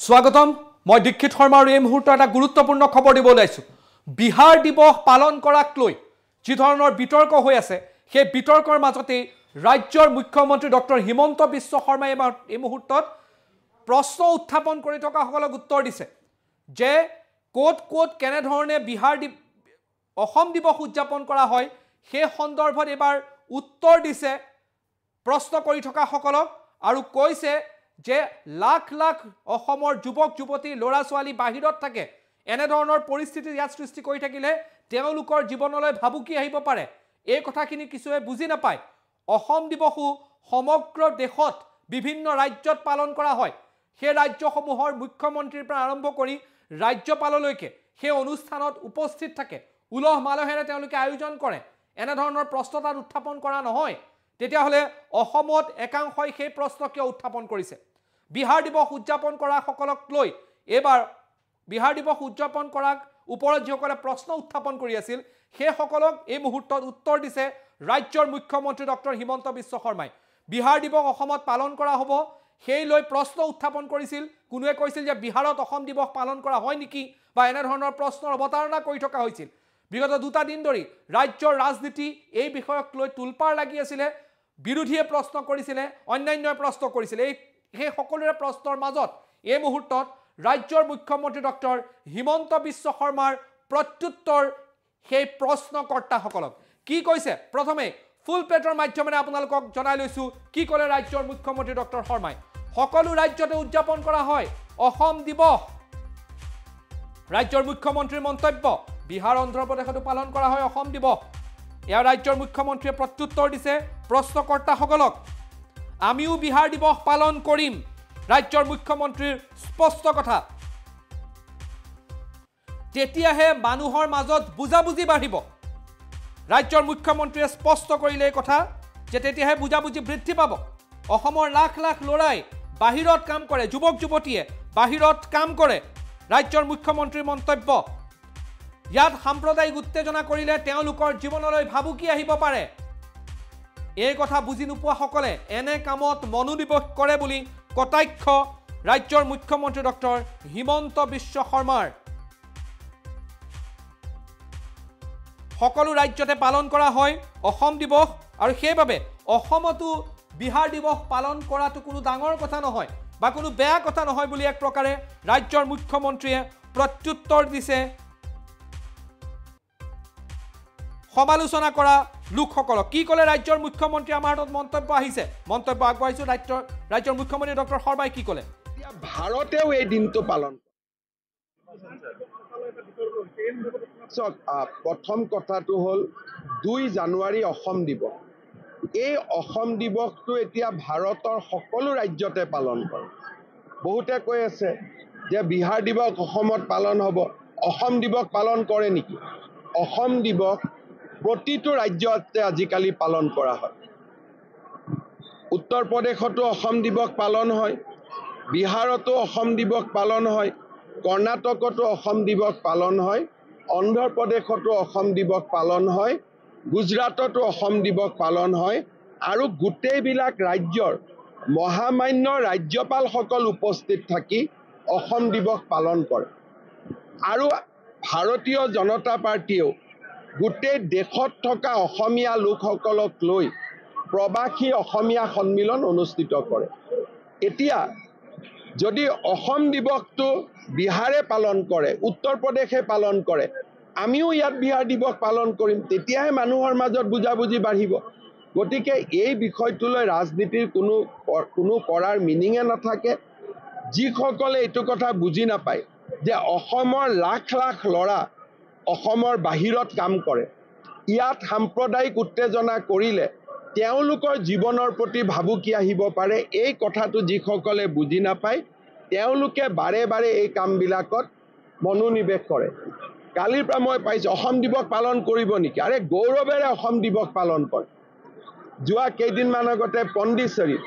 স্বাগতম মই দীক্ষিত শৰ্মা আৰু এই মুহূৰ্তত এটা গুৰুত্বপূৰ্ণ খবৰ দিবলৈ আহিছোঁ বিহাৰ দিৱস পালন কৰাক লৈ যি ধৰণৰ বিতৰ্ক হৈ আছে সেই বিতৰ্কৰ মাজতে ৰাজ্যৰ মুখ্যমন্ত্ৰী ডক্টৰ হিমন্ত বিশ্ব শৰ্মাই এই মুহূৰ্তত প্ৰশ্ন উত্থাপন কৰি থকা সকলক উত্তৰ দিছে যে কোট কেনে ধৰণে বিহাৰ অসম দিৱস উদযাপন কৰা হয় সেই সন্দৰ্ভত এবাৰ উত্তৰ দিছে প্ৰশ্ন কৰি থকা সকলক আৰু কৈছে যে লাখ লাখ অসমৰ যুৱক যুৱতী ল'ৰা ছোৱালী বাহিৰত থাকে এনে ধৰণৰ পৰিস্থিতি ইয়াত সৃষ্টি কৰি থাকিলে তেওঁলোকৰ জীৱনলৈ ভাবুকি আহিব পাৰে এই কথাখিনি কিছুৱে বুজি নাপায় অসম দিৱসও সমগ্ৰ দেশত বিভিন্ন ৰাজ্যত পালন কৰা হয় সেই ৰাজ্যসমূহৰ মুখ্যমন্ত্ৰীৰ পৰা আৰম্ভ কৰি ৰাজ্যপাললৈকে সেই অনুষ্ঠানত উপস্থিত থাকে উলহ মালহেৰে তেওঁলোকে আয়োজন কৰে এনে ধৰণৰ প্ৰশ্ন তাত উত্থাপন কৰা নহয় তেতিয়াহ'লে অসমত একাংশই সেই প্ৰশ্ন কিয় উত্থাপন কৰিছে বিহাৰ দিৱস উদযাপন কৰা সকলক লৈ এবাৰ বিহাৰ দিৱস উদযাপন কৰাক ওপৰত যিসকলে প্ৰশ্ন উত্থাপন কৰি আছিল সেই সকলক এই মুহূৰ্তত উত্তৰ দিছে ৰাজ্যৰ মুখ্যমন্ত্ৰী ডক্টৰ হিমন্ত বিশ্ব শৰ্মাই বিহাৰ দিৱস অসমত পালন কৰা হ'ব সেই লৈ প্ৰশ্ন উত্থাপন কৰিছিল কোনোৱে কৈছিল যে বিহাৰত অসম দিৱস পালন কৰা হয় নেকি বা এনে ধৰণৰ প্ৰশ্নৰ অৱতাৰণা কৰি থকা হৈছিল বিগত দুটা দিন ধৰি ৰাজ্যৰ ৰাজনীতি এই বিষয়ক লৈ তুলপাৰ লাগি আছিল বিৰোধীয়ে প্ৰশ্ন কৰিছিল অন্যান্য প্ৰশ্ন কৰিছিল সেই সকলোৰে প্ৰশ্নৰ মাজত এই মুহূৰ্তত ৰাজ্যৰ মুখ্যমন্ত্ৰী ডক্টৰ হিমন্ত বিশ্ব শৰ্মাৰ প্ৰত্যুত্তৰ সেই প্ৰশ্নকৰ্তাসকলক কি কৈছে প্ৰথমে ফুল প্লেটৰ মাধ্যমেৰে আপোনালোকক জনাই লৈছো কি ক'লে ৰাজ্যৰ মুখ্যমন্ত্ৰী ডক্টৰ শৰ্মাই সকলো ৰাজ্যতে উদযাপন কৰা হয় অসম দিৱস ৰাজ্যৰ মুখ্যমন্ত্ৰীৰ মন্তব্য বিহাৰ অন্ধ্ৰ প্ৰদেশতো পালন কৰা হয় অসম দিৱস ইয়াৰ ৰাজ্যৰ মুখ্যমন্ত্ৰীয়ে প্ৰত্যুত্তৰ দিছে প্ৰশ্নকৰ্তাসকলক আমিও বিহাৰ দিৱস পালন কৰিম ৰাজ্যৰ মুখ্যমন্ত্ৰীৰ স্পষ্ট কথা তেতিয়াহে মানুহৰ মাজত বুজাবুজি বাঢ়িব ৰাজ্যৰ মুখ্যমন্ত্ৰীয়ে স্পষ্ট কৰিলে এই কথা যে তেতিয়াহে বুজাবুজি বৃদ্ধি পাব অসমৰ লাখ লাখ ল'ৰাই বাহিৰত কাম কৰে যুৱক যুৱতীয়ে বাহিৰত কাম কৰে ৰাজ্যৰ মুখ্যমন্ত্ৰীৰ মন্তব্য ইয়াত সাম্প্ৰদায়িক উত্তেজনা কৰিলে তেওঁলোকৰ জীৱনলৈ ভাবুকি আহিব পাৰে এই কথা বুজি নোপোৱা সকলে এনে কামত মনোনিৱেশ কৰে বুলি কটাক্ষ ৰাজ্যৰ মুখ্যমন্ত্ৰী ডক্টৰ হিমন্ত বিশ্ব শৰ্মাৰ সকলো ৰাজ্যতে পালন কৰা হয় অসম দিৱস আৰু সেইবাবে অসমতো বিহাৰ দিৱস পালন কৰাটো কোনো ডাঙৰ কথা নহয় বা কোনো বেয়া কথা নহয় বুলি এক প্ৰকাৰে ৰাজ্যৰ মুখ্যমন্ত্ৰীয়ে প্ৰত্যুত্তৰ দিছে সমালোচনা কৰা লোকসকলক কি ক'লে ৰাজ্যৰ মুখ্যমন্ত্ৰী আমাৰ হাতত মন্তব্য আহিছে মন্তব্য আগবঢ়াইছো ৰাজ্যৰ মুখ্যমন্ত্ৰী ডক্টৰ শৰ্মাই কি ক'লে ভাৰতেও এই দিনটো পালন প্ৰথম কথাটো হ'ল 2 জানুৱাৰী অসম দিৱস এই অসম দিৱসটো এতিয়া ভাৰতৰ সকলো ৰাজ্যতে পালন কৰে বহুতে কৈ আছে যে বিহাৰ দিৱস অসমত পালন হ'ব অসম দিৱস পালন কৰে নেকি অসম দিৱস প্ৰতিটো ৰাজ্যতে আজিকালি পালন কৰা হয় উত্তৰ প্ৰদেশতো অসম দিৱস পালন হয় বিহাৰতো অসম দিৱস পালন হয় কৰ্ণাটকতো অসম দিৱস পালন হয় অন্ধ্ৰ প্ৰদেশতো অসম দিৱস পালন হয় গুজৰাটতো অসম দিৱস পালন হয় আৰু গোটেইবিলাক ৰাজ্যৰ মহামান্য ৰাজ্যপালসকল উপস্থিত থাকি অসম দিৱস পালন কৰে আৰু ভাৰতীয় জনতা পাৰ্টিয়েও গোটেই দেশত থকা অসমীয়া লোকসকলক লৈ প্ৰবাসী অসমীয়া সন্মিলন অনুষ্ঠিত কৰে এতিয়া যদি অসম দিৱসটো বিহাৰে পালন কৰে উত্তৰ প্ৰদেশে পালন কৰে আমিও ইয়াত বিহাৰ দিৱস পালন কৰিম তেতিয়াহে মানুহৰ মাজত বুজাবুজি বাঢ়িব গতিকে এই বিষয়টোলৈ ৰাজনীতিৰ কোনো কৰাৰ মিনিঙে নাথাকে যিসকলে এইটো কথা বুজি নাপায় যে অসমৰ লাখ লাখ ল'ৰা অসমৰ বাহিৰত কাম কৰে ইয়াত সাম্প্ৰদায়িক উত্তেজনা কৰিলে তেওঁলোকৰ জীৱনৰ প্ৰতি ভাবুকি আহিব পাৰে এই কথাটো যিসকলে বুজি নাপায় তেওঁলোকে বাৰে বাৰে এই কামবিলাকত মনোনিৱেশ কৰে কালিৰ পৰা মই পাইছোঁ অসম দিৱস পালন কৰিব নেকি আৰে গৌৰৱেৰে অসম দিৱস পালন কৰে যোৱা কেইদিনমান আগতে পণ্ডিচেৰীত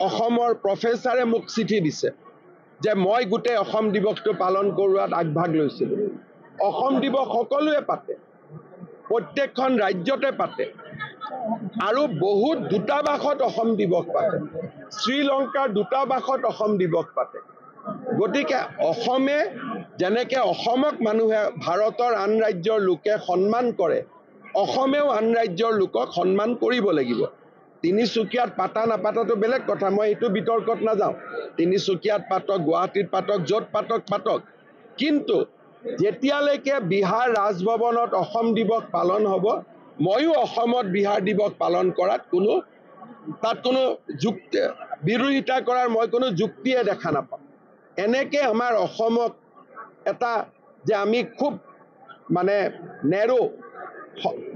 অসমৰ প্ৰফেচাৰে মোক চিঠি দিছে যে মই গোটেই অসম দিৱসটো পালন কৰোৱাত আগভাগ লৈছিলোঁ অসম দিৱস সকলোৱে পাতে প্ৰত্যেকখন ৰাজ্যতে পাতে আৰু বহুত দূতাবাসত অসম দিৱস পাতে শ্ৰীলংকাৰ দূতাবাসত অসম দিৱস পাতে গতিকে অসমে যেনেকৈ অসমক মানুহে ভাৰতৰ আন ৰাজ্যৰ লোকে সন্মান কৰে, অসমেও আন ৰাজ্যৰ লোকক সন্মান কৰিব লাগিব। তিনিচুকীয়াত পাতা নাপাতাটো বেলেগ কথা, মই এইটো বিতৰ্কত নাযাওঁ। তিনিচুকীয়াত পাতক, গুৱাহাটীত পাতক, য'ত পাতক পাতক, কিন্তু যেতিয়ালৈকে বিহাৰ ৰাজভৱনত অসম দিৱস পালন হ'ব, ময়ো অসমত বিহাৰ দিৱস পালন কৰাত তাত কোনো বিৰোধিতা কৰাৰ মই কোনো যুক্তিয়ে দেখা নাপাওঁ। এনেকৈ আমাৰ অসমক এটা যে আমি খুব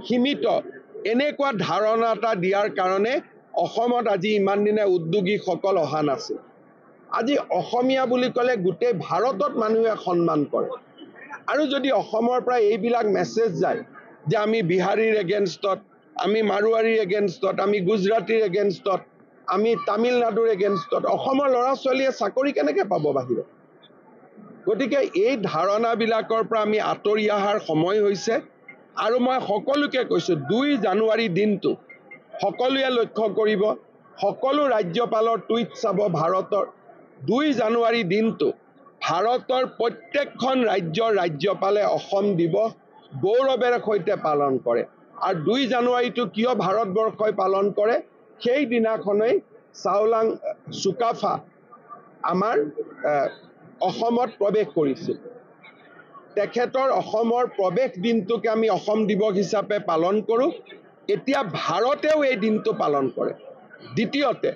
সীমিত এনেকুৱা ধাৰণা এটা দিয়াৰ কাৰণে অসমত আজি ইমান দিনে উদ্যোগীসকল অহা নাছিল। আজি অসমীয়া বুলি ক'লে গোটেই ভাৰতত মানুহে সন্মান কৰে। আৰু যদি অসমৰ পৰা এইবিলাক মেছেজ যায় যে আমি বিহাৰীৰ এগেইনষ্টত, আমি মাৰোৱাৰীৰ এগেইনষ্টত, আমি গুজৰাটীৰ এগেইনষ্টত, আমি তামিলনাডুৰ এগেইনষ্টত, অসমৰ ল'ৰা ছোৱালীয়ে চাকৰি কেনেকৈ পাব বাহিৰত? গতিকে এই ধাৰণাবিলাকৰ পৰা আমি আঁতৰি অহাৰ সময় হৈছে। আৰু মই সকলোকে কৈছোঁ, 2 জানুৱাৰী দিনটো সকলোৱে লক্ষ্য কৰিব, সকলো ৰাজ্যপালৰ টুইট চাব ভাৰতৰ। 2 জানুৱাৰী দিনটো ভাৰতৰ প্ৰত্যেকখন ৰাজ্যৰ ৰাজ্যপালে অসম দিৱস গৌৰৱেৰে সৈতে পালন কৰে। আৰু 2 জানুৱাৰীটো কিয় ভাৰতবৰ্ষই পালন কৰে? সেই দিনাখনেই চাওলাং চুকাফা আমাৰ অসমত প্ৰৱেশ কৰিছিল। তেখেতৰ অসমৰ প্ৰৱেশ দিনটোকে আমি অসম দিৱস হিচাপে পালন কৰোঁ। এতিয়া ভাৰতেও এই দিনটো পালন কৰে। দ্বিতীয়তে,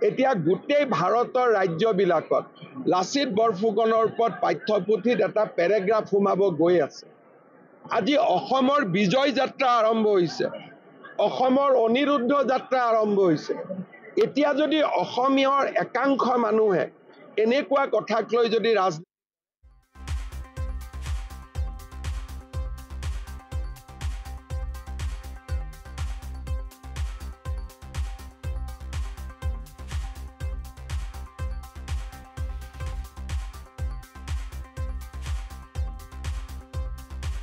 এতিয়া গোটেই ভাৰতৰ ৰাজ্যবিলাকত লাচিত বৰফুকনৰ ওপৰত পাঠ্যপুথিত এটা পেৰেগ্ৰাফ সোমাব গৈ আছে। আজি অসমৰ বিজয় যাত্ৰা আৰম্ভ হৈছে, অসমৰ অনিৰুদ্ধ যাত্ৰা আৰম্ভ হৈছে। এতিয়া যদি অসমীয়ৰ একাংশ মানুহে এনেকুৱা কথাক লৈ যদি